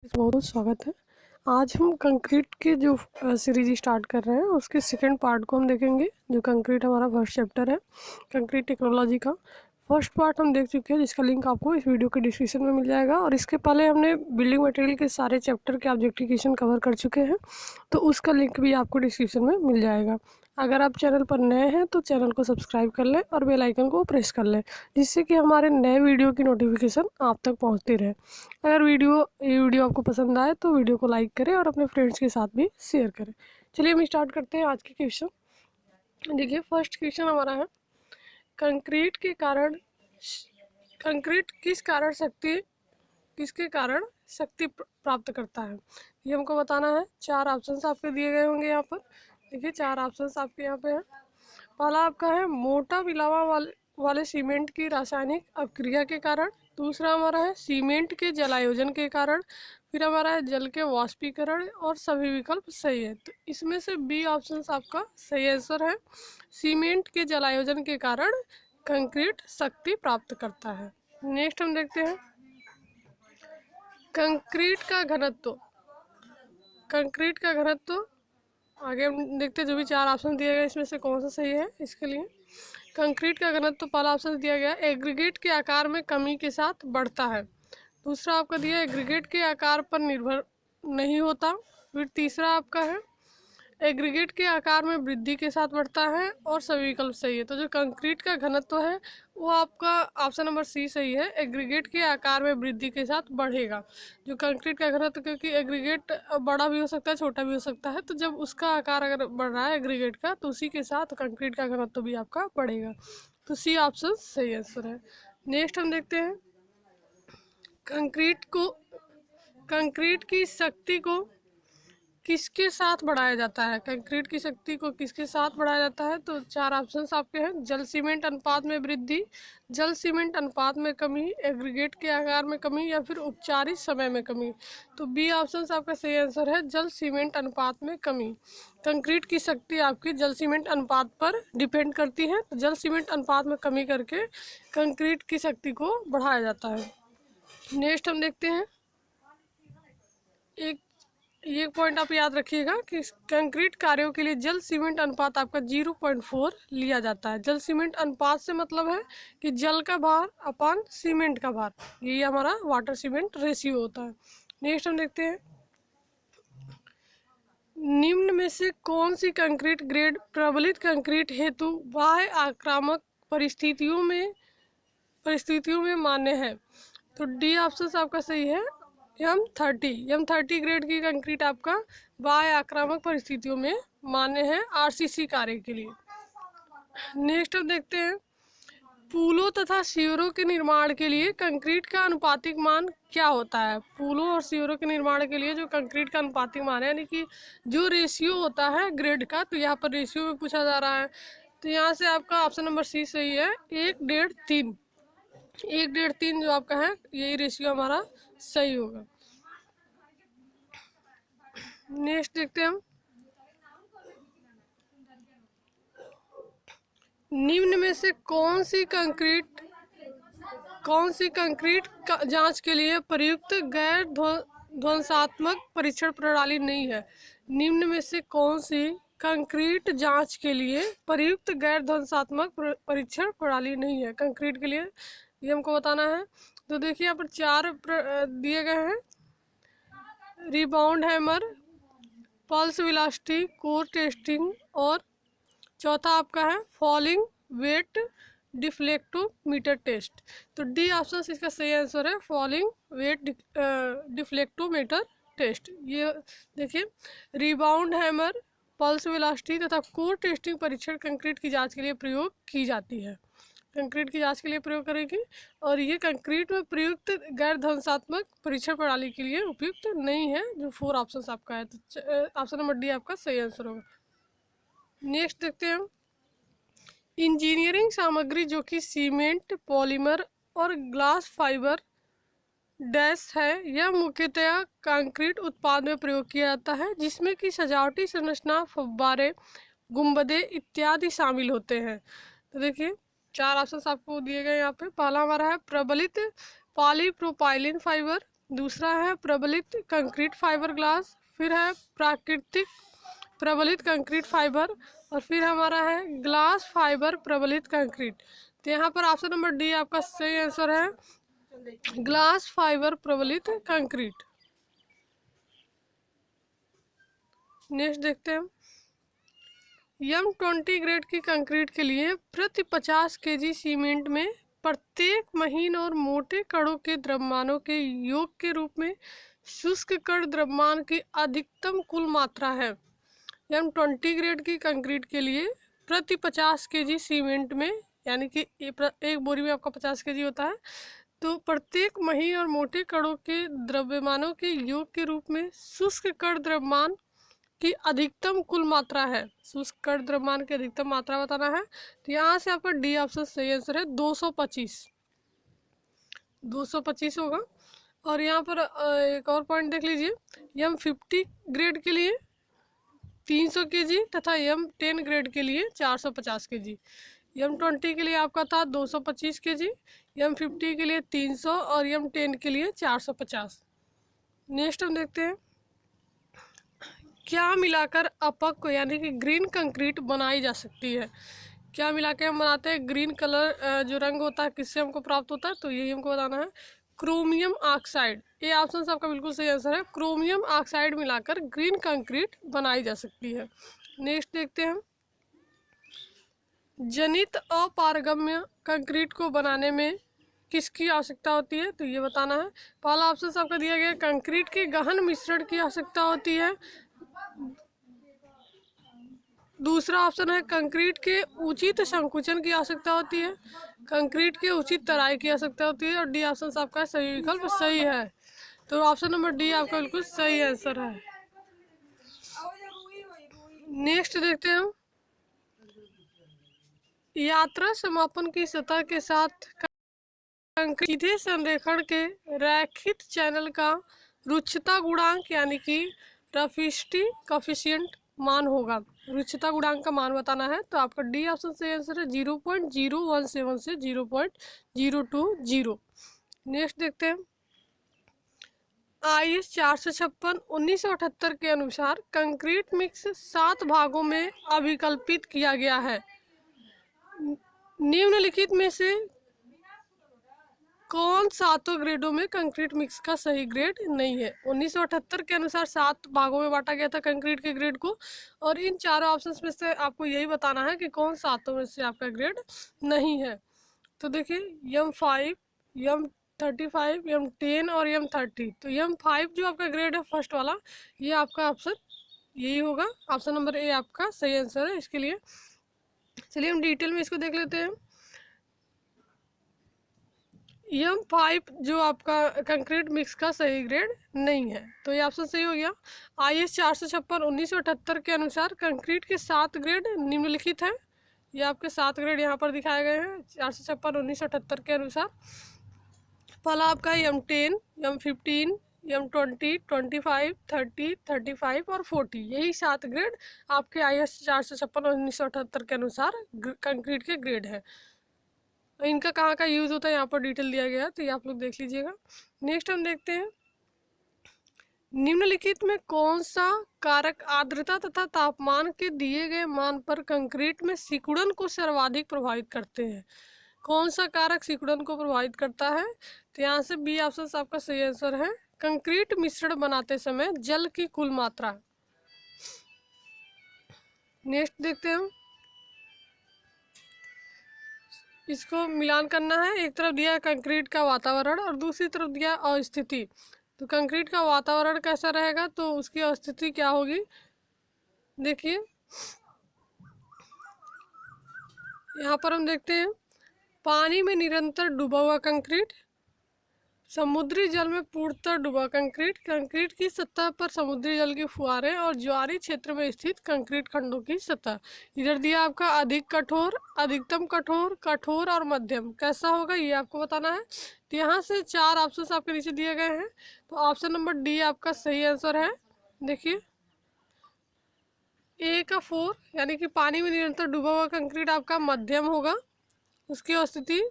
बहुत बहुत स्वागत है। आज हम कंक्रीट के जो सीरीज स्टार्ट कर रहे हैं उसके सेकंड पार्ट को हम देखेंगे। जो कंक्रीट हमारा फर्स्ट चैप्टर है कंक्रीट टेक्नोलॉजी का। फर्स्ट पार्ट हम देख चुके हैं जिसका लिंक आपको इस वीडियो के डिस्क्रिप्शन में मिल जाएगा। और इसके पहले हमने बिल्डिंग मटेरियल के सारे चैप्टर के ऑब्जेक्टिफिकेशन कवर कर चुके हैं, तो उसका लिंक भी आपको डिस्क्रिप्शन में मिल जाएगा। अगर आप चैनल पर नए हैं तो चैनल को सब्सक्राइब कर लें और बेल आइकन को प्रेस कर लें, जिससे कि हमारे नए वीडियो की नोटिफिकेशन आप तक पहुंचती रहे। अगर ये वीडियो आपको पसंद आए तो वीडियो को लाइक करें और अपने फ्रेंड्स के साथ भी शेयर करें। चलिए हम स्टार्ट करते हैं आज के क्वेश्चन। देखिए फर्स्ट क्वेश्चन हमारा है, कंक्रीट के कारण कंक्रीट किसके कारण शक्ति प्राप्त करता है, ये हमको बताना है। चार ऑप्शंस आपके दिए गए होंगे यहाँ पर। देखिए चार ऑप्शंस आपके यहाँ पे हैं। पहला आपका है मोटा मिलावा वाले सीमेंट की रासायनिक अपक्रिया के कारण। दूसरा हमारा है सीमेंट के जलायोजन के कारण। फिर हमारा है जल के वाष्पीकरण। और सभी विकल्प सही है, तो इसमें से बी ऑप्शन आपका सही आंसर है। सीमेंट के जलायोजन के कारण कंक्रीट शक्ति प्राप्त करता है। नेक्स्ट हम देखते हैं कंक्रीट का घनत्व। आगे हम देखते हैं जो भी चार ऑप्शन दिए गए इसमें से कौन सा सही है। इसके लिए कंक्रीट का घनत्व पहला ऑप्शन दिया गया एग्रीगेट के आकार में कमी के साथ बढ़ता है। दूसरा आपका दिया एग्रीगेट के आकार पर निर्भर नहीं होता। फिर तीसरा आपका है एग्रीगेट के आकार में वृद्धि के साथ बढ़ता है। और सभी विकल्प सही है, तो जो कंक्रीट का घनत्व है वो आपका ऑप्शन नंबर सी सही है, एग्रीगेट के आकार में वृद्धि के साथ बढ़ेगा। जो कंक्रीट का घनत्व, क्योंकि एग्रीगेट बड़ा भी हो सकता है छोटा भी हो सकता है, तो जब उसका आकार अगर बढ़ रहा है एग्रीगेट का तो उसी के साथ कंक्रीट का घनत्व भी आपका बढ़ेगा। तो सी ऑप्शन सही आंसर है। नेक्स्ट हम देखते हैं कंक्रीट की शक्ति को किसके साथ बढ़ाया जाता है। कंक्रीट की शक्ति को किसके साथ बढ़ाया जाता है, तो चार ऑप्शंस आपके हैं। जल सीमेंट अनुपात में वृद्धि, जल सीमेंट अनुपात में कमी, एग्रीगेट के आकार में कमी, या फिर उपचारित समय में कमी। तो बी ऑप्शन आपका सही आंसर है, जल सीमेंट अनुपात में कमी। कंक्रीट की शक्ति आपकी जल सीमेंट अनुपात पर डिपेंड करती है, तो जल सीमेंट अनुपात में कमी करके कंक्रीट की शक्ति को बढ़ाया जाता है। नेक्स्ट हम देखते हैं ये पॉइंट आप याद रखिएगा कि कंक्रीट कार्यों के लिए जल सीमेंट अनुपात आपका 0.4 लिया जाता है। जल सीमेंट अनुपात से मतलब है कि जल का भार अपान सीमेंट का भार, ये हमारा वाटर सीमेंट रेशियो होता है। नेक्स्ट हम देखते हैं निम्न में से कौन सी कंक्रीट ग्रेड प्रबलित कंक्रीट हेतु बाह्य आक्रामक परिस्थितियों में मान्य है। तो डी ऑप्शन आपका सही है, M30 ग्रेड की कंक्रीट आपका बाह्य आक्रामक परिस्थितियों में मान्य है आरसीसी कार्य के लिए। नेक्स्ट हम देखते हैं पुलों तथा सीवरों के निर्माण के लिए कंक्रीट का अनुपातिक मान क्या होता है। पुलों और सीवरों के निर्माण के लिए जो कंक्रीट का अनुपातिक मान है, यानी कि जो रेशियो होता है ग्रेड का, तो यहाँ पर रेशियो में पूछा जा रहा है। तो यहाँ से आपका ऑप्शन नंबर सी सही है, 1:3। 1:3 जो आपका है यही रेशियो हमारा सही होगा। नेक्स्ट देखते हैं हम निम्न में से कौन सी कंक्रीट जांच के लिए प्रयुक्त गैर ध्वंसात्मक परीक्षण प्रणाली नहीं है। निम्न में से कौन सी कंक्रीट जांच के लिए प्रयुक्त गैर ध्वंसात्मक परीक्षण प्रणाली नहीं है कंक्रीट के लिए, ये हमको बताना है। तो देखिए यहाँ पर चार दिए गए हैं, rebound hammer, pulse velocity, core testing, और चौथा आपका है फॉलिंग वेट डिफ्लेक्टोमीटर टेस्ट। तो डी ऑप्शन इसका सही आंसर है, फॉलिंग वेट डिफ्लेक्टोमीटर टेस्ट। ये देखिए रिबाउंड हैमर, पल्स वेलोसिटी तथा कोर टेस्टिंग परीक्षण कंक्रीट की जांच के लिए प्रयोग की जाती है, कंक्रीट की जांच के लिए प्रयोग करेगी। और ये कंक्रीट में प्रयुक्त गैर ध्वंसात्मक परीक्षण प्रणाली के लिए उपयुक्त नहीं है, जो 4 ऑप्शन आपका है। तो ऑप्शन नंबर डी आपका सही आंसर होगा। नेक्स्ट देखते हैं इंजीनियरिंग सामग्री जो कि सीमेंट, पॉलीमर और ग्लास फाइबर डैश है, यह मुख्यतया कंक्रीट उत्पाद में प्रयोग किया जाता है, जिसमें कि सजावटी संरचना, फव्वारे, गुंबदे इत्यादि शामिल होते हैं। तो देखिए चार ऑप्शन आपको दिए गए यहाँ पे। पहला हमारा है प्रबलित पॉलीप्रोपाइलिन फाइबर, दूसरा है प्रबलित कंक्रीट फाइबर ग्लास, फिर है प्राकृतिक प्रबलित कंक्रीट फाइबर, और फिर हमारा है ग्लास फाइबर प्रबलित कंक्रीट। तो यहाँ पर ऑप्शन नंबर डी आपका सही आंसर है, ग्लास फाइबर प्रबलित कंक्रीट। नेक्स्ट देखते हैं, M20 ग्रेड की कंक्रीट के लिए प्रति 50 केजी सीमेंट में प्रत्येक महीन और मोटे कणों के द्रव्यमानों के योग के रूप में शुष्क कण द्रव्यमान की अधिकतम कुल मात्रा है। M20 ग्रेड की कंक्रीट के लिए प्रति 50 केजी सीमेंट में, यानी कि एक बोरी में आपका 50 केजी होता है, तो प्रत्येक महीन और मोटे कणों के द्रव्यमानों के योग के रूप में शुष्क कण द्रव्यमान की अधिकतम कुल मात्रा है। शुष्क कण द्रव्यमान की अधिकतम मात्रा बताना है। तो यहाँ से आपका डी ऑप्शन सही आंसर है, 225 होगा। और यहाँ पर एक और पॉइंट देख लीजिए, M50 ग्रेड के लिए 300 केजी तथा M10 ग्रेड के लिए 450 केजी। M20 के लिए आपका था 225 केजी, M50 के लिए 300 और M10 के लिए 450। नेक्स्ट हम देखते हैं, क्या मिलाकर अपक यानी कि ग्रीन कंक्रीट बनाई जा सकती है। क्या मिला के हम बनाते हैं, ग्रीन कलर जो रंग होता है किससे हमको प्राप्त होता है, तो यही हमको बताना है, क्रोमियम ऑक्साइड। ये ऑप्शन आपका बिल्कुल सही आंसर है, क्रोमियम ऑक्साइड मिलाकर ग्रीन कंक्रीट बनाई जा सकती है। नेक्स्ट देखते हैं, जनित अपारगम्य कंक्रीट को बनाने में किसकी आवश्यकता होती है, तो ये बताना है। पहला ऑप्शन आपका दिया गया, कंक्रीट के गहन मिश्रण की आवश्यकता होती है। दूसरा ऑप्शन है, कंक्रीट के उचित संकुचन की आवश्यकता होती है। कंक्रीट के उचित तराई की आवश्यकता होती है। और डी ऑप्शन आपका सही विकल्प सही है, तो ऑप्शन नंबर डी आपका बिल्कुल सही आंसर है। नेक्स्ट देखते हैं, यात्रा समापन की सतह के साथ कंक्रीट सीधे संरेखण के रैखित चैनल का रुक्षता गुणांक यानी कि रफिस्टी कॉफिशिएंट मान होगा। रुक्षता गुणांक का मान बताना है, तो आपका डी ऑप्शन से आंसर है 0.017 से 0.020। नेक्स्ट देखते हैं, IS 456 1978 के अनुसार कंक्रीट मिक्स 7 भागों में अभिकल्पित किया गया है। निम्नलिखित में से कौन सातों ग्रेडों में कंक्रीट मिक्स का सही ग्रेड नहीं है। 1978 के अनुसार 7 भागों में बांटा गया था कंक्रीट के ग्रेड को, और इन चारों ऑप्शंस में से आपको यही बताना है कि कौन सातों में से आपका ग्रेड नहीं है। तो देखिए, M5, M35, M10 और M30। तो M5 जो आपका ग्रेड है फर्स्ट वाला, ये आपका ऑप्शन यही होगा, ऑप्शन नंबर ए आपका सही आंसर है इसके लिए। चलिए हम डिटेल में इसको देख लेते हैं। M5 जो आपका कंक्रीट मिक्स का सही ग्रेड नहीं है, तो ये ऑप्शन सही हो गया। IS 456 1978 के अनुसार कंक्रीट के 7 ग्रेड निम्नलिखित हैं। ये आपके 7 ग्रेड यहाँ पर दिखाए गए हैं 456 1978 के अनुसार। पहला आपका M10, M15, M20, 25, 30, 35 और 40, यही 7 ग्रेड आपके IS 456 1978 के अनुसार कंक्रीट के ग्रेड है। इनका कहाँ का यूज़ होता है यहाँ पर डिटेल दिया गया है, तो ये आप लोग देख लीजिएगा। नेक्स्ट हम देखते हैं, निम्नलिखित में कौन सा कारक आर्द्रता तथा तापमान के दिए गए मान पर कंक्रीट में सिकुड़न को सर्वाधिक प्रभावित करते हैं। कौन सा कारक सिकुड़न को प्रभावित करता है, तो यहाँ से बी ऑप्शन आपका सही आंसर है, कंक्रीट मिश्रण बनाते समय जल की कुल मात्रा। नेक्स्ट देखते हैं, इसको मिलान करना है। एक तरफ दिया है कंक्रीट का वातावरण और दूसरी तरफ दिया अस्थिति। तो कंक्रीट का वातावरण कैसा रहेगा, तो उसकी अस्थिति क्या होगी, देखिए यहाँ पर हम देखते हैं, पानी में निरंतर डूबा हुआ कंक्रीट, समुद्री जल में पूर्णतः डूबा कंक्रीट, कंक्रीट की सतह पर समुद्री जल की फुहारें और ज्वारी क्षेत्र में स्थित कंक्रीट खंडों की सतह। इधर दिया आपका अधिक कठोर, अधिकतम कठोर, कठोर और मध्यम, कैसा होगा ये आपको बताना है। तो यहाँ से 4 ऑप्शन आपके नीचे दिए गए हैं, तो ऑप्शन नंबर डी आपका सही आंसर है। देखिए ए का 4 यानी कि पानी में निरंतर डूबा हुआ कंक्रीट आपका मध्यम होगा, उसकी स्थिति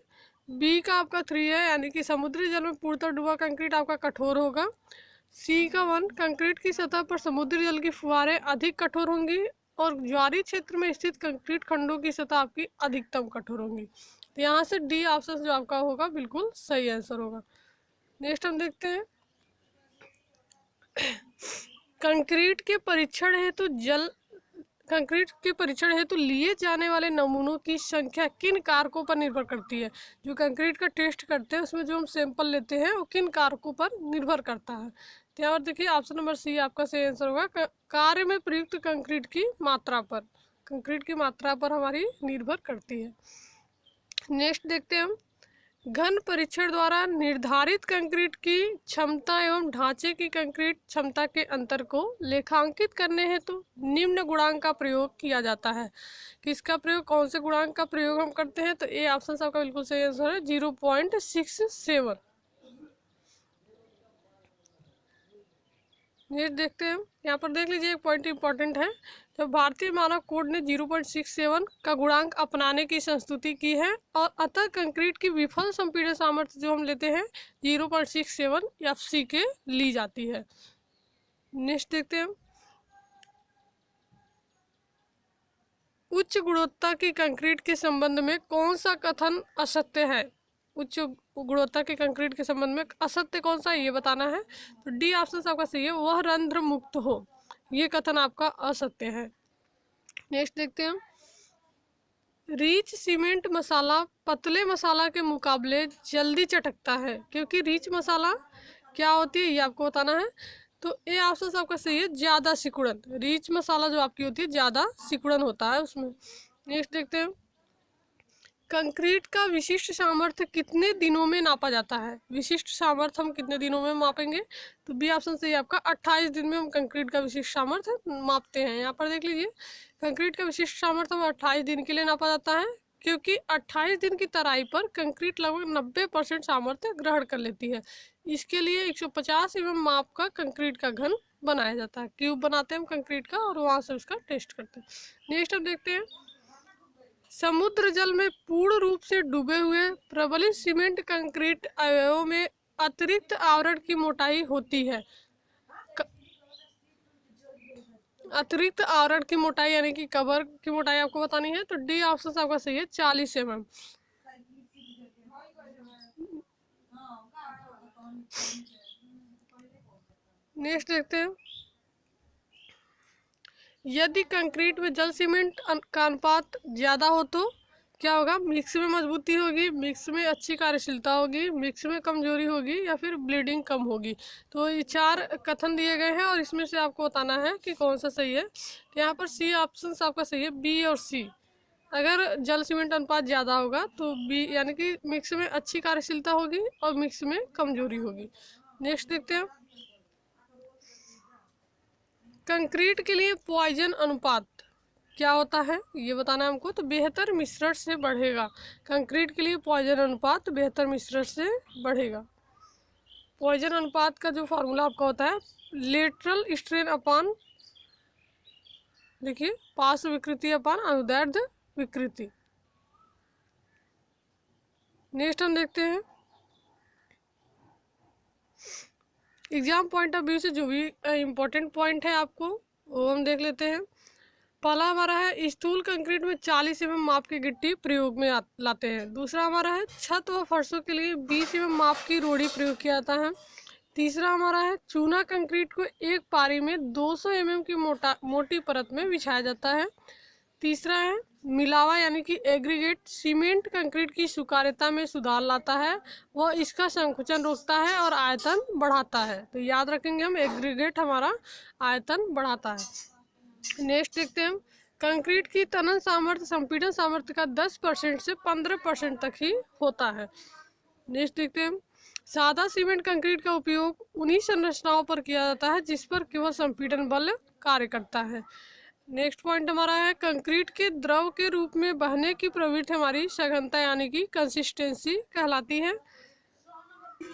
बी का आपका 3 है, यानी कि समुद्री जल में पूर्णतः डूबा कंक्रीट आपका कठोर होगा। सी का 1, कंक्रीट की सतह पर समुद्री जल की फुहारें अधिक कठोर होंगी और ज्वारीय क्षेत्र में स्थित कंक्रीट खंडों की सतह आपकी अधिकतम कठोर होंगी। तो यहाँ से डी ऑप्शन जो आपका होगा बिल्कुल सही आंसर होगा। नेक्स्ट हम देखते हैं, कंक्रीट के परीक्षण हेतु लिए जाने वाले नमूनों की संख्या किन कारकों पर निर्भर करती है। जो कंक्रीट का टेस्ट करते हैं उसमें जो हम सैंपल लेते हैं वो किन कारकों पर निर्भर करता है। तो यहाँ पर देखिए ऑप्शन नंबर सी आपका सही आंसर होगा, कार्य में प्रयुक्त कंक्रीट की मात्रा पर, कंक्रीट की मात्रा पर हमारी निर्भर करती है। नेक्स्ट देखते हैं हम, घन परीक्षण द्वारा निर्धारित कंक्रीट की क्षमता एवं ढांचे की कंक्रीट क्षमता के अंतर को लेखांकित करने हेतु निम्न गुणांक का प्रयोग किया जाता है। किसका प्रयोग, कौन से गुणांक का प्रयोग हम करते हैं। तो ए ऑप्शन आपका बिल्कुल सही आंसर है, 0.67। नेक्स्ट देखते हैं, यहाँ पर देख लीजिए एक पॉइंट इंपॉर्टेंट है, जब भारतीय मानक कोड ने 0.67 का गुणांक अपनाने की संस्तुति की है और अतः कंक्रीट की विफल संपीड़न सामर्थ्य जो हम लेते हैं 0.67 FC के ली जाती है। नेक्स्ट देखते हैं, उच्च गुणवत्ता की कंक्रीट के संबंध में कौन सा कथन असत्य है। उच्च गुणवत्ता के कंक्रीट के संबंध में असत्य कौन सा है ये बताना है। तो डी ऑप्शन आपका सही है, वह रंध्र मुक्त हो, ये कथन आपका असत्य है। नेक्स्ट देखते हैं, रीच सीमेंट मसाला पतले मसाला के मुकाबले जल्दी चटकता है, क्योंकि रीच मसाला क्या होती है ये आपको बताना है। तो ए ऑप्शन आपका सही है, ज़्यादा सिकुड़न, रीच मसाला जो आपकी होती है ज़्यादा सिकुड़न होता है उसमें। नेक्स्ट देखते हैं, कंक्रीट का विशिष्ट सामर्थ्य कितने दिनों में नापा जाता है। विशिष्ट सामर्थ्य हम कितने दिनों में मापेंगे। तो बी ऑप्शन सही आपका 28 दिन में हम कंक्रीट का विशिष्ट सामर्थ्य मापते हैं। यहाँ पर देख लीजिए, कंक्रीट का विशिष्ट सामर्थ्य हम 28 दिन के लिए नापा जाता है, क्योंकि 28 दिन की तराई पर कंक्रीट लगभग 90% सामर्थ्य ग्रहण कर लेती है। इसके लिए 150 mm माप का कंक्रीट का घन बनाया जाता है, क्यूब बनाते हैं हम कंक्रीट का और वहाँ से उसका टेस्ट करते हैं। नेक्स्ट हम देखते हैं, समुद्र जल में पूर्ण रूप से डूबे हुए प्रबलित सीमेंट कंक्रीट अवयवों में अतिरिक्त आवरण की मोटाई होती है। अतिरिक्त आवरण की मोटाई यानी कि कवर की मोटाई आपको बतानी है। तो डी ऑप्शन आपका सही है, 40 mm। नेक्स्ट देखते हैं, यदि कंक्रीट में जल सीमेंट का अनुपात ज़्यादा हो तो क्या होगा। मिक्स में मजबूती होगी, मिक्स में अच्छी कार्यशीलता होगी, मिक्स में कमजोरी होगी या फिर ब्लीडिंग कम होगी। तो ये 4 कथन दिए गए हैं और इसमें से आपको बताना है कि कौन सा सही है। तो यहाँ पर सी ऑप्शन आपका सही है, बी और सी। अगर जल सीमेंट अनुपात ज़्यादा होगा तो बी यानी कि मिक्स में अच्छी कार्यशीलता होगी और मिक्स में कमजोरी होगी। नेक्स्ट देखते हैं, कंक्रीट के लिए पॉइजन अनुपात क्या होता है ये बताना है हमको। तो बेहतर मिश्रण से बढ़ेगा, कंक्रीट के लिए पॉइजन अनुपात बेहतर मिश्रण से बढ़ेगा। पॉइजन अनुपात का जो फॉर्मूला आपका होता है, लेटरल स्ट्रेन अपान, देखिए पार्श्व विकृति अपान अनुदैर्ध्य विकृति। नेक्स्ट हम देखते हैं, एग्जाम पॉइंट ऑफ व्यू से जो भी इम्पोर्टेंट पॉइंट है आपको वो हम देख लेते हैं। पहला हमारा है, स्थूल कंक्रीट में 40 mm माप की गिट्टी प्रयोग में लाते हैं। दूसरा हमारा है, छत व फर्शों के लिए 20 mm माप की रोड़ी प्रयोग किया जाता है। तीसरा हमारा है, चूना कंक्रीट को एक पारी में 200 mm की मोटी परत में बिछाया जाता है। तीसरा है, मिलावा यानी कि एग्रीगेट सीमेंट कंक्रीट की सुकार्यता में सुधार लाता है, वह इसका संकुचन रोकता है और आयतन बढ़ाता है। तो याद रखेंगे हम, एग्रीगेट हमारा आयतन बढ़ाता है। नेक्स्ट देखते हैं हम, कंक्रीट की तनन सामर्थ्य संपीड़न सामर्थ्य का 10% से 15% तक ही होता है। नेक्स्ट देखते हैं हम, सादा सीमेंट कंक्रीट का उपयोग उन्हीं संरचनाओं पर किया जाता है जिस पर केवल संपीड़न बल कार्य करता है। नेक्स्ट पॉइंट हमारा है, कंक्रीट के द्रव के रूप में बहने की प्रवृत्ति हमारी सघनता यानी कि कंसिस्टेंसी कहलाती है।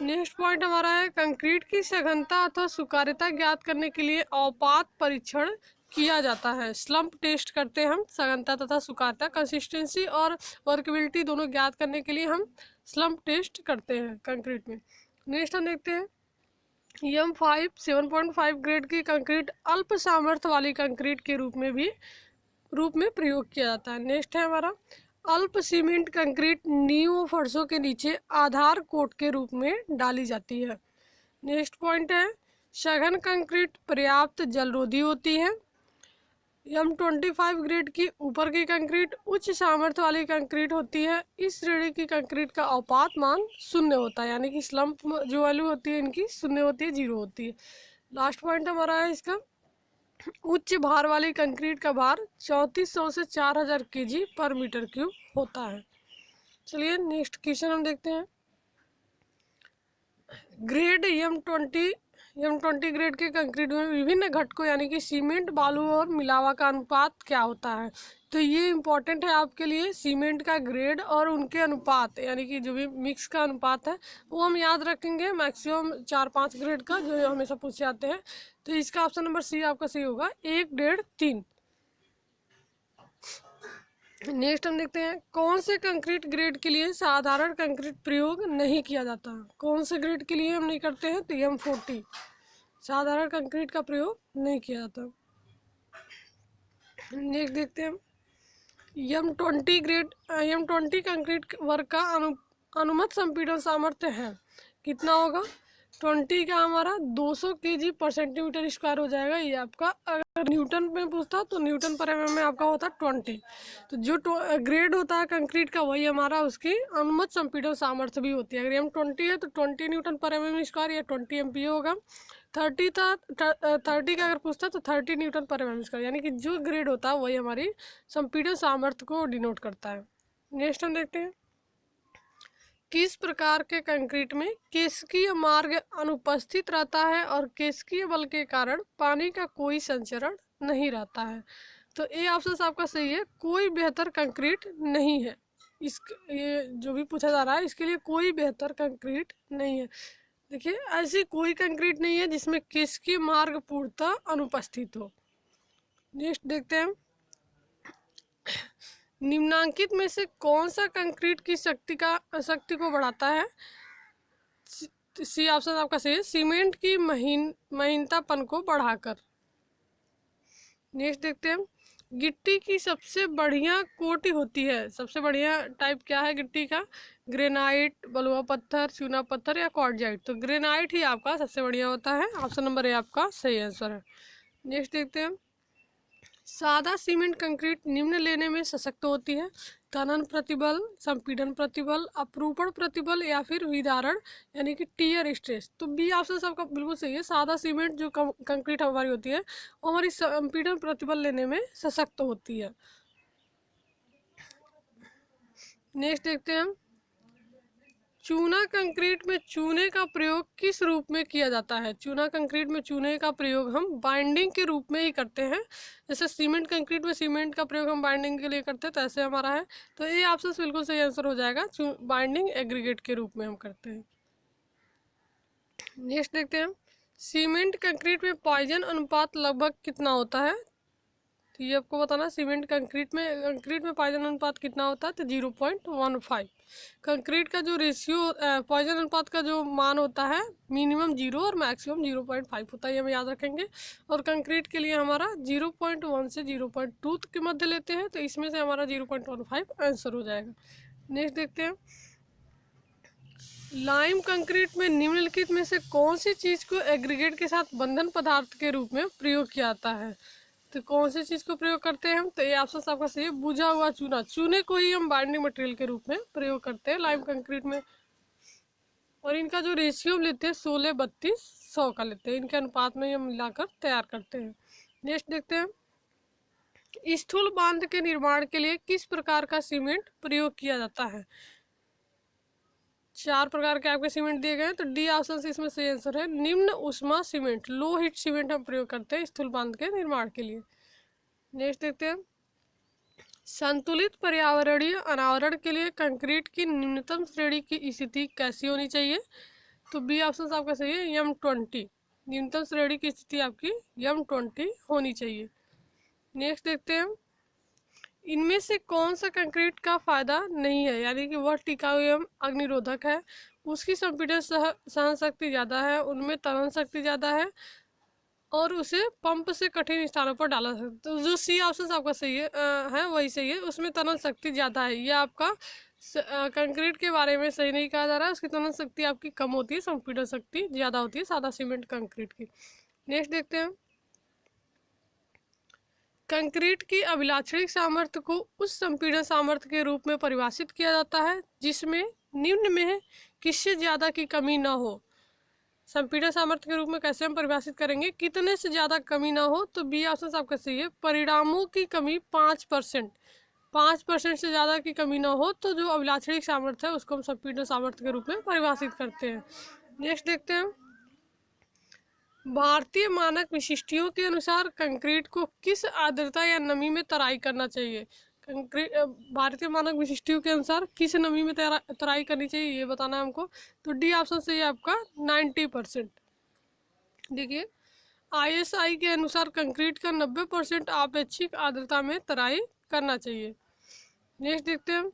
नेक्स्ट पॉइंट हमारा है, कंक्रीट की सघनता अथवा सुकार्यता ज्ञात करने के लिए औपात परीक्षण किया जाता है? स्लम्प टेस्ट करते हैं हम सघनता तथा सुखाता, कंसिस्टेंसी और वर्केबिलिटी दोनों ज्ञात करने के लिए हम स्लम्प टेस्ट करते हैं कंक्रीट में। नेक्स्ट हम देखते हैं M5 7.5 ग्रेड की कंक्रीट अल्प सामर्थ्य वाली कंक्रीट के रूप में प्रयोग किया जाता है। नेक्स्ट है हमारा अल्प सीमेंट कंक्रीट नींव फर्शों के नीचे आधार कोट के रूप में डाली जाती है। नेक्स्ट पॉइंट है सघन कंक्रीट पर्याप्त जलरोधी होती है। M25 ग्रेड की ऊपर की कंक्रीट उच्च सामर्थ्य वाली कंक्रीट होती है। इस श्रेणी की कंक्रीट का औपात मान 0 होता है, यानी कि स्लम्प जो वैल्यू होती है इनकी 0 होती है, 0 होती है। लास्ट पॉइंट हमारा है इसका उच्च भार वाली कंक्रीट का भार 3400 से 4000 kg पर मीटर क्यूब होता है। चलिए नेक्स्ट क्वेश्चन हम देखते हैं। ग्रेड M20 ग्रेड के कंक्रीट में विभिन्न घटकों यानी कि सीमेंट, बालू और मिलावा का अनुपात क्या होता है? तो ये इम्पोर्टेंट है आपके लिए। सीमेंट का ग्रेड और उनके अनुपात यानी कि जो भी मिक्स का अनुपात है वो हम याद रखेंगे। मैक्सिमम 4-5 ग्रेड का जो हमेशा पूछे जाते हैं। तो इसका ऑप्शन नंबर सी आपका सही होगा, 1, 1.5, 3। नेक्स्ट हम देखते हैं कौन से कंक्रीट ग्रेड के लिए साधारण कंक्रीट प्रयोग नहीं किया जाता? कौन से ग्रेड के लिए हम नहीं करते हैं? तो M40 साधारण कंक्रीट का प्रयोग नहीं किया जाता। नेक्स्ट देखते हैं M20 कंक्रीट वर्ग का अनुमत संपीड़न सामर्थ्य है कितना होगा? 20 का हमारा 200 kg पर सेंटीमीटर स्क्वायर हो जाएगा। ये आपका अगर न्यूटन में पूछता तो न्यूटन पर mm में आपका होता 20। तो जो ग्रेड होता है कंक्रीट का वही हमारा उसकी अनुमत संपीड़न सामर्थ्य भी होती है। अगर M20 है तो 20 न्यूटन पर mm स्क्वायर या 20 MPa होगा। 30 का अगर पूछता तो 30 न्यूटन पर mm स्क्वायर, यानी कि जो ग्रेड होता है वही हमारी संपीड़न सामर्थ्य को डिनोट करता है। नेक्स्ट हम देखते हैं किस प्रकार के कंक्रीट में केशिकीय मार्ग अनुपस्थित रहता है और केशिकीय बल के कारण पानी का कोई संचरण नहीं रहता है? तो ए ऑप्शन आपका सही है, कोई बेहतर कंक्रीट नहीं है। ये जो भी पूछा जा रहा है इसके लिए कोई बेहतर कंक्रीट नहीं है। देखिए ऐसी कोई कंक्रीट नहीं है जिसमें केशिकीय मार्ग पूर्णतः अनुपस्थित हो। नेक्स्ट देखते हैं निम्नांकित में से कौन सा कंक्रीट की शक्ति को बढ़ाता है? सी ऑप्शन आपका सही है, सीमेंट की महीनतापन को बढ़ाकर। नेक्स्ट देखते हैं गिट्टी की सबसे बढ़िया कोटि होती है। सबसे बढ़िया टाइप क्या है गिट्टी का? ग्रेनाइट, बलुआ पत्थर, चूना पत्थर या क्वार्टजाइट? तो ग्रेनाइट ही आपका सबसे बढ़िया होता है। ऑप्शन नंबर ए आपका सही आंसर है। नेक्स्ट देखते हैं सादा सीमेंट कंक्रीट निम्न लेने में सशक्त होती है: तनन प्रतिबल, संपीड़न प्रतिबल, अपरूपण प्रतिबल या फिर विदारण यानी कि टियर स्ट्रेस। तो बी ऑप्शन सबका बिल्कुल सही है। सादा सीमेंट जो कंक्रीट हमारी होती है वो हमारी संपीड़न प्रतिबल लेने में सशक्त होती है। नेक्स्ट देखते हैं चूना कंक्रीट में चूने का प्रयोग किस रूप में किया जाता है? चूना कंक्रीट में चूने का प्रयोग हम बाइंडिंग के रूप में ही करते हैं। जैसे सीमेंट कंक्रीट में सीमेंट का प्रयोग हम बाइंडिंग के लिए करते हैं, तो ऐसे हमारा है। तो ये ऑप्शन बिल्कुल सही आंसर हो जाएगा, बाइंडिंग एग्रीगेट के रूप में हम करते हैं। नेक्स्ट देखते हैं सीमेंट कंक्रीट में पॉइजन अनुपात लगभग कितना होता है? तो ये आपको बताना सीमेंट कंक्रीट में पॉइजन अनुपात कितना होता है? तो 0.15। कंक्रीट का जो रेशियो पॉइजन अनुपात का जो मान होता है मिनिमम 0 और मैक्सिमम 0.5 होता है, ये हम याद रखेंगे। और कंक्रीट के लिए हमारा 0.1 से 0.2 के मध्य लेते हैं, तो इसमें से हमारा 0.15 आंसर हो जाएगा। नेक्स्ट देखते हैं लाइम कंक्रीट में निम्नलिखित में से कौन सी चीज़ को एग्रीगेट के साथ बंधन पदार्थ के रूप में प्रयोग किया जाता है? तो कौन सी चीज़ को प्रयोग करते हैं हम? तो ये ऑप्शन आपका सही है, बुझा हुआ चूना। चूने को ही हम बाइंडिंग मटेरियल के रूप में प्रयोग करते हैं लाइम कंक्रीट में। और इनका जो रेशियो लेते हैं 16-32-100 का लेते हैं, इनके अनुपात में हम मिलाकर तैयार करते हैं। नेक्स्ट देखते हैं स्थूल बांध के निर्माण के लिए किस प्रकार का सीमेंट प्रयोग किया जाता है? 4 प्रकार के आपके सीमेंट दिए गए हैं, तो डी ऑप्शन इसमें सही आंसर है, निम्न उष्मा सीमेंट, लो हीट सीमेंट हम प्रयोग करते हैं स्थूल बांध के निर्माण के लिए। नेक्स्ट देखते हैं संतुलित पर्यावरणीय अनावरण के लिए कंक्रीट की न्यूनतम श्रेणी की स्थिति कैसी होनी चाहिए? तो बी ऑप्शन आपका सही है, M20। न्यूनतम श्रेणी की स्थिति आपकी M20 होनी चाहिए। नेक्स्ट देखते हैं, इनमें से कौन सा कंक्रीट का फायदा नहीं है, यानी कि वह टिकाऊ एवं अग्निरोधक है, उसकी संपीड़न सहन शक्ति ज़्यादा है, उनमें तनन शक्ति ज़्यादा है और उसे पंप से कठिन स्थानों पर डाला सकता है। तो जो सी ऑप्शन आपका सही है वही सही है, उसमें तनन शक्ति ज़्यादा है। ये आपका कंक्रीट के बारे में सही नहीं कहा जा रहा है, उसकी तनन शक्ति आपकी कम होती है, संपीड़न शक्ति ज़्यादा होती है सादा सीमेंट कंक्रीट की। नेक्स्ट देखते हैं, कंक्रीट की अभिलाक्षणिक सामर्थ्य को उस संपीड़न सामर्थ्य के रूप में परिभाषित किया जाता है जिसमें निम्न में किससे ज़्यादा की कमी न हो। संपीड़न सामर्थ्य के रूप में कैसे हम परिभाषित करेंगे, कितने से ज़्यादा कमी ना हो, तो बी ऑप्शन आपका सही है, परिणामों की कमी 5%, 5% से ज़्यादा की कमी ना हो तो जो अभिलाक्षणिक सामर्थ्य है उसको हम संपीड़न सामर्थ्य के रूप में परिभाषित करते हैं। नेक्स्ट देखते हैं, भारतीय मानक विशिष्टियों के अनुसार कंक्रीट को किस आर्द्रता या नमी में तराई करना चाहिए। कंक्रीट भारतीय मानक विशिष्टियों के अनुसार किस नमी में तराई करनी चाहिए ये बताना है हमको। तो डी ऑप्शन सही है आपका 90%। देखिए, ISI के अनुसार कंक्रीट का 90% आपेक्षिक आर्द्रता में तराई करना चाहिए। नेक्स्ट देखते हैं,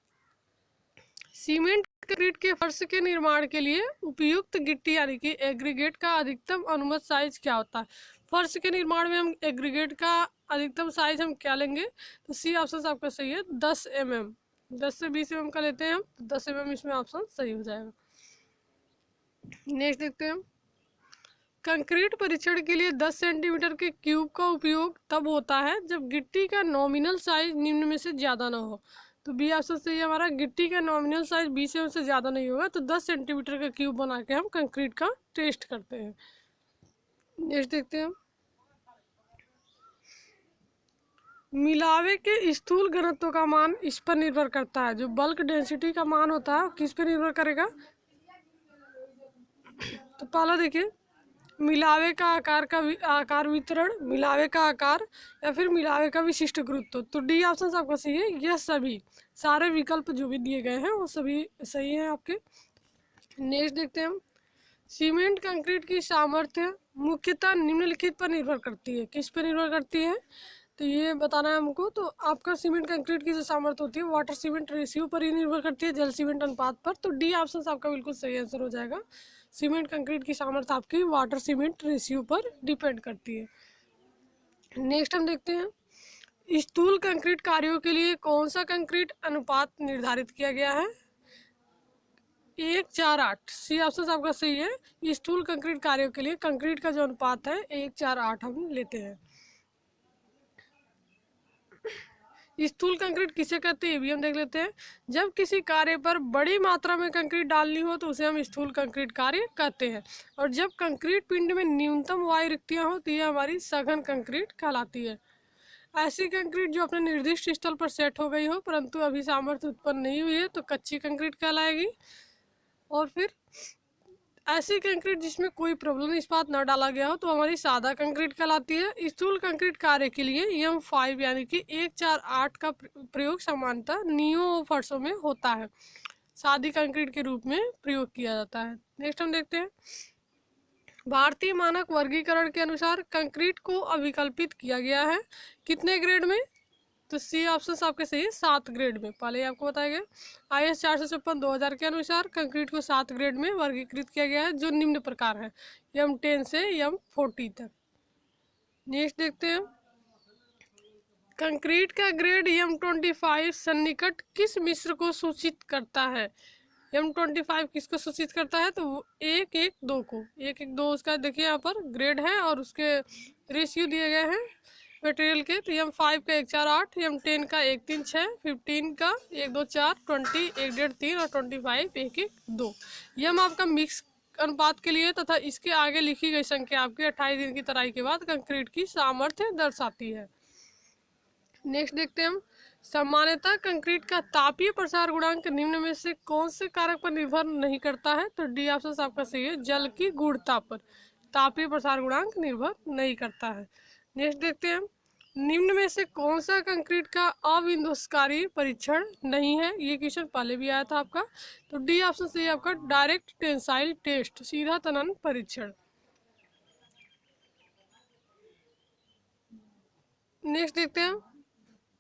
सीमेंट कंक्रीट के फर्श के निर्माण के लिए उपयुक्त गिट्टी यानी कि एग्रीगेट का अधिकतम अनुमत साइज क्या होता है। फर्श के निर्माण में हम एग्रीगेट का अधिकतम साइज हम क्या लेंगे, तो सी ऑप्शन आपका सही है 10 mm, 10 से 20 mm का लेते हैं हम, तो 10 mm इसमें ऑप्शन सही हो जाएगा। नेक्स्ट देखते हैं, कंक्रीट परीक्षण के लिए 10 सेंटीमीटर के क्यूब का उपयोग तब होता है जब गिट्टी का नॉमिनल साइज निम्न में से ज़्यादा ना हो। तो बी ऑप्शन सही है हमारा, गिट्टी का नॉमिनल साइज 20 mm से ज़्यादा नहीं होगा, तो 10 सेंटीमीटर का क्यूब बना के हम कंक्रीट का टेस्ट करते हैं। नेक्स्ट देखते हैं, मिलावे के स्थूल घनत्व का मान इस पर निर्भर करता है, जो बल्क डेंसिटी का मान होता है किस पर निर्भर करेगा। तो पहला देखिए, मिलावे का आकार वितरण, मिलावे का आकार या फिर मिलावे का विशिष्ट गुरुत्व। तो डी ऑप्शन आपका सही है, यह सभी सारे विकल्प जो भी दिए गए हैं वो सभी सही हैं आपके। नेक्स्ट देखते हैं हम, सीमेंट कंक्रीट की सामर्थ्य मुख्यतः निम्नलिखित पर निर्भर करती है, किस पर निर्भर करती है, तो ये बताना है हमको। तो आपका सीमेंट कंक्रीट की जो सामर्थ्य होती है वाटर सीमेंट रेशियो पर ही निर्भर करती है, जल सीमेंट अनुपात पर। तो डी ऑप्शन आपका बिल्कुल सही आंसर हो जाएगा, सीमेंट कंक्रीट की सामर्थ्य आपकी वाटर सीमेंट रेशियो पर डिपेंड करती है। नेक्स्ट हम देखते हैं, स्थूल कंक्रीट कार्यों के लिए कौन सा कंक्रीट अनुपात निर्धारित किया गया है। 1:4:8, सी ऑप्शन आपका सही है। स्थूल कंक्रीट कार्यों के लिए कंक्रीट का जो अनुपात है 1:4:8 हम लेते हैं। स्थूल कंक्रीट किसे कहते हैं ये भी हम देख लेते हैं। जब किसी कार्य पर बड़ी मात्रा में कंक्रीट डालनी हो तो उसे हम स्थूल कंक्रीट कार्य कहते हैं, और जब कंक्रीट पिंड में न्यूनतम वायु रिक्तियां होती है हमारी सघन कंक्रीट कहलाती है। ऐसी कंक्रीट जो अपने निर्दिष्ट स्थल पर सेट हो गई हो परंतु अभी सामर्थ्य उत्पन्न नहीं हुई है तो कच्ची कंक्रीट कहलाएगी। और फिर ऐसी कंक्रीट जिसमें कोई प्रबलन इस्पात न डाला गया हो तो हमारी सादा कंक्रीट कहलाती है। स्थूल कंक्रीट कार्य के लिए M5 यानी कि 1:4:8 का प्रयोग सामान्यतः नियो फर्शों में होता है, सादी कंक्रीट के रूप में प्रयोग किया जाता है। नेक्स्ट हम देखते हैं, भारतीय मानक वर्गीकरण के अनुसार कंक्रीट को अभिकल्पित किया गया है कितने ग्रेड में, तो सी ऑप्शन आपके सही है 7 ग्रेड में। पहले आपको बताया गया IS 456/2000 के अनुसार कंक्रीट को 7 ग्रेड में वर्गीकृत किया गया है जो निम्न प्रकार है M10 से M40 तक। नेक्स्ट देखते हैं, कंक्रीट का ग्रेड M25 सन्निकट किस मिश्र को सूचित करता है। M25 किसको सूचित करता है, तो 1:1:2 को, 1:1:2 उसका देखिए यहाँ पर ग्रेड है और उसके रेशियो दिए गए हैं मटेरियल के। तो M5 का 1:4:8, M10 का 1:3:6, 15 का 1:2:4, 20 1:1:3 और 25 1:1:2। यह आपका मिक्स अनुपात के लिए तथा इसके आगे लिखी गई संख्या आपकी 28 दिन की तराई के बाद कंक्रीट की सामर्थ्य दर्शाती है। नेक्स्ट देखते हैं हम, सामान्यतः कंक्रीट का तापीय प्रसार गुणांक निम्न में से कौन से कारक पर निर्भर नहीं करता है, तो डी ऑप्शन आपका सही है, जल की गुणता पर तापीय प्रसार गुणांक निर्भर नहीं करता है। नेक्स्ट देखते हैं, निम्न में से कौन सा कंक्रीट का अविध्वंसकारी परीक्षण नहीं है, ये क्वेश्चन पहले भी आया था आपका। तो डी ऑप्शन सही है आपका, डायरेक्ट टेंसाइल टेस्ट, सीधा तनन परीक्षण। नेक्स्ट देखते हैं,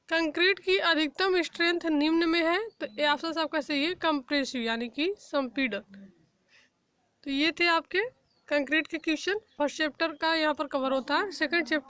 कंक्रीट की अधिकतम स्ट्रेंथ निम्न में है, तो ये ऑप्शन आपका सही है, कंप्रेसिव यानी कि संपीड़न। तो ये थे आपके कंक्रीट के क्वेश्चन। फर्स्ट चैप्टर का यहाँ पर कवर होता है। Second chapter